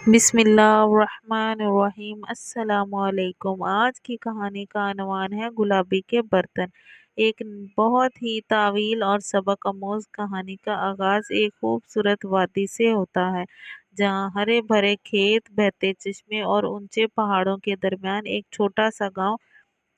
بسم اللہ الرحمن الرحیم۔ السلام علیکم۔ آج کی کہانی کا عنوان ہے گلابی کے برتن۔ ایک بہت ہی طویل اور سبق آموز کہانی کا آغاز ایک خوبصورت وادی سے ہوتا ہے، جہاں ہرے بھرے کھیت، بہتے چشمے اور اونچے پہاڑوں کے درمیان ایک چھوٹا سا گاؤں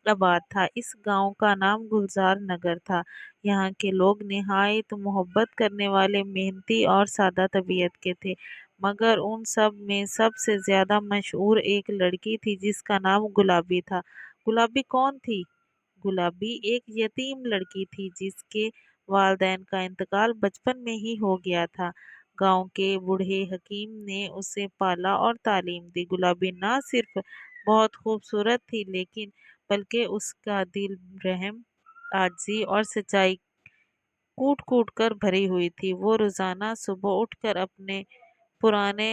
آباد تھا۔ اس گاؤں کا نام گلزار نگر تھا۔ یہاں کے لوگ نہایت محبت کرنے والے، محنتی اور سادہ طبیعت کے تھے، مگر ان سب میں سب سے زیادہ مشہور ایک لڑکی تھی جس کا نام گلابی تھا۔ گلابی کون تھی؟ گلابی ایک یتیم لڑکی تھی جس کے والدین کا انتقال بچپن میں ہی ہو گیا تھا۔ گاؤں کے بوڑھے حکیم نے اسے پالا اور تعلیم دی۔ گلابی نہ صرف بہت خوبصورت تھی لیکن بلکہ اس کا دل رحم، عاجزی اور سچائی کوٹ کوٹ کر بھری ہوئی تھی۔ وہ روزانہ صبح اٹھ کر اپنے پرانے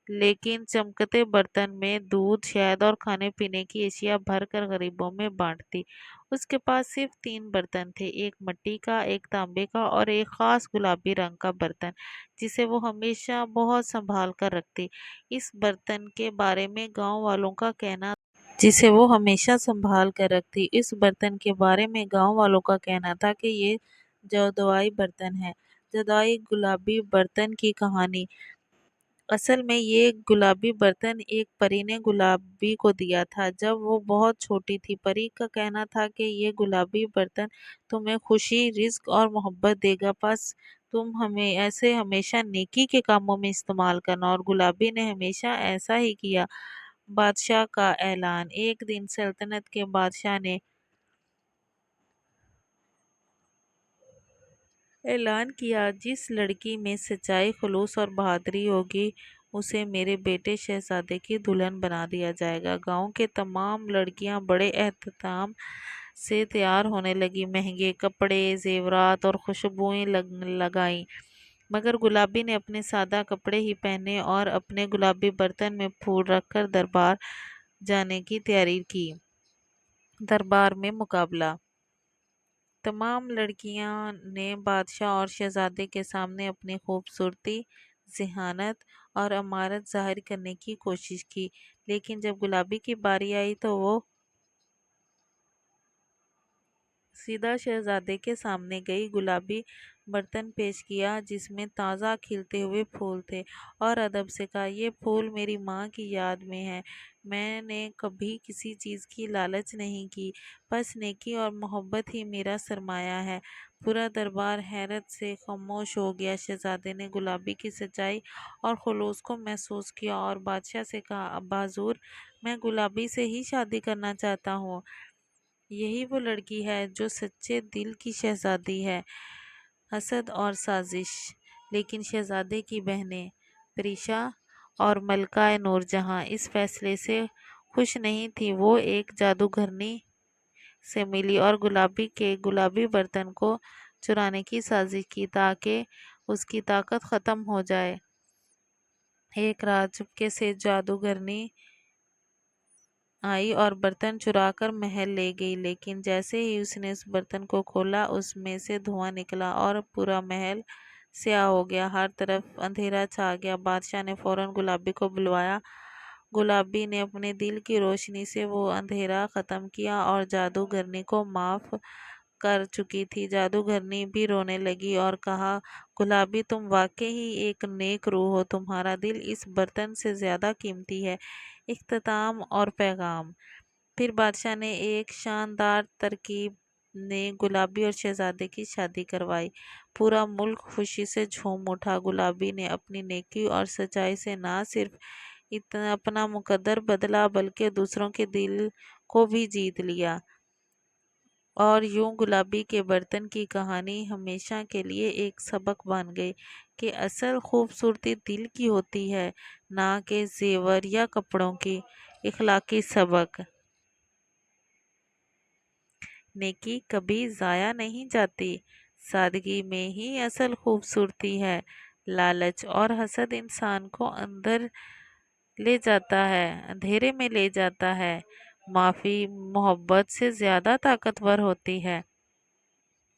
لیکن چمکتے برتن میں دودھ، شہد اور کھانے پینے کی اشیاء بھر کر غریبوں میں بانٹتی۔ اس کے پاس صرف 3 برتن تھے، ایک مٹی کا، ایک تانبے کا اور ایک خاص گلابی رنگ کا برتن جسے وہ ہمیشہ بہت سنبھال کر رکھتی۔ اس برتن کے بارے میں گاؤں والوں کا کہنا اس برتن کے بارے میں گاؤں والوں کا کہنا تھا کہ یہ جادوئی برتن ہے۔ جادوئی گلابی برتن کی کہانی۔ اصل میں یہ گلابی برتن ایک پری نے گلابی کو دیا تھا جب وہ بہت چھوٹی تھی۔ پری کا کہنا تھا کہ یہ گلابی برتن تمہیں خوشی، رزق اور محبت دے گا، بس تم ایسے ہمیشہ نیکی کے کاموں میں استعمال کرنا۔ اور گلابی نے ہمیشہ ایسا ہی کیا۔ بادشاہ کا اعلان۔ ایک دن سلطنت کے بادشاہ نے اعلان کیا، جس لڑکی میں سچائی، خلوص اور بہادری ہوگی اسے میرے بیٹے شہزادے کی دلہن بنا دیا جائے گا۔ گاؤں کے تمام لڑکیاں بڑے اہتمام سے تیار ہونے لگی، مہنگے کپڑے، زیورات اور خوشبوئیں لگائیں، مگر گلابی نے اپنے سادہ کپڑے ہی پہنے اور اپنے گلابی برتن میں پھول رکھ کر دربار جانے کی تیاری کی۔ دربار میں مقابلہ۔ تمام لڑکیاں نے بادشاہ اور شہزادے کے سامنے اپنی خوبصورتی، ذہانت اور امارت ظاہر کرنے کی کوشش کی، لیکن جب گلابی کی باری آئی تو وہ سیدھا شہزادے کے سامنے گئی۔ گلابی برتن پیش کیا جس میں تازہ کھلتے ہوئے پھول تھے اور ادب سے کہا، یہ پھول میری ماں کی یاد میں ہے۔ میں نے کبھی کسی چیز کی لالچ نہیں کی، بس نیکی اور محبت ہی میرا سرمایہ ہے۔ پورا دربار حیرت سے خاموش ہو گیا۔ شہزادے نے گلابی کی سچائی اور خلوص کو محسوس کیا اور بادشاہ سے کہا، ابا حضور، میں گلابی سے ہی شادی کرنا چاہتا ہوں۔ یہی وہ لڑکی ہے جو سچے دل کی شہزادی ہے۔ حسد اور سازش۔ لیکن شہزادے کی بہنیں پریشا اور ملکہ نور جہاں اس فیصلے سے خوش نہیں تھیں۔ وہ ایک جادوگرنی سے ملی اور گلابی کے گلابی برتن کو چرانے کی سازش کی تاکہ اس کی طاقت ختم ہو جائے۔ ایک رات چپکے سے جادوگرنی آئی اور برتن چرا کر محل لے گئی، لیکن جیسے ہی اس نے اس برتن کو کھولا اس میں سے دھواں نکلا اور پورا محل سیاہ ہو گیا۔ ہر طرف اندھیرا چھا گیا۔ بادشاہ نے فوراً گلابی کو بلوایا۔ گلابی نے اپنے دل کی روشنی سے وہ اندھیرا ختم کیا اور جادوگرنی کو معاف کر چکی تھی۔ جادوگرنی بھی رونے لگی اور کہا، گلابی، تم واقعی ایک نیک روح ہو، تمہارا دل اس برتن سے زیادہ قیمتی ہے۔ اختتام اور پیغام۔ پھر بادشاہ نے ایک شاندار ترکیب نے گلابی اور شہزادے کی شادی کروائی۔ پورا ملک خوشی سے جھوم اٹھا۔ گلابی نے اپنی نیکی اور سچائی سے نہ صرف اپنا مقدر بدلا بلکہ دوسروں کے دل کو بھی جیت لیا۔ اور یوں گلابی کے برتن کی کہانی ہمیشہ کے لیے ایک سبق بن گئی کہ اصل خوبصورتی دل کی ہوتی ہے، نہ کہ زیور یا کپڑوں کی۔ اخلاقی سبق۔ نیکی کبھی ضائع نہیں جاتی۔ سادگی میں ہی اصل خوبصورتی ہے۔ لالچ اور حسد انسان کو اندھیرے میں لے جاتا ہے۔ معافی محبت سے زیادہ طاقتور ہوتی ہے۔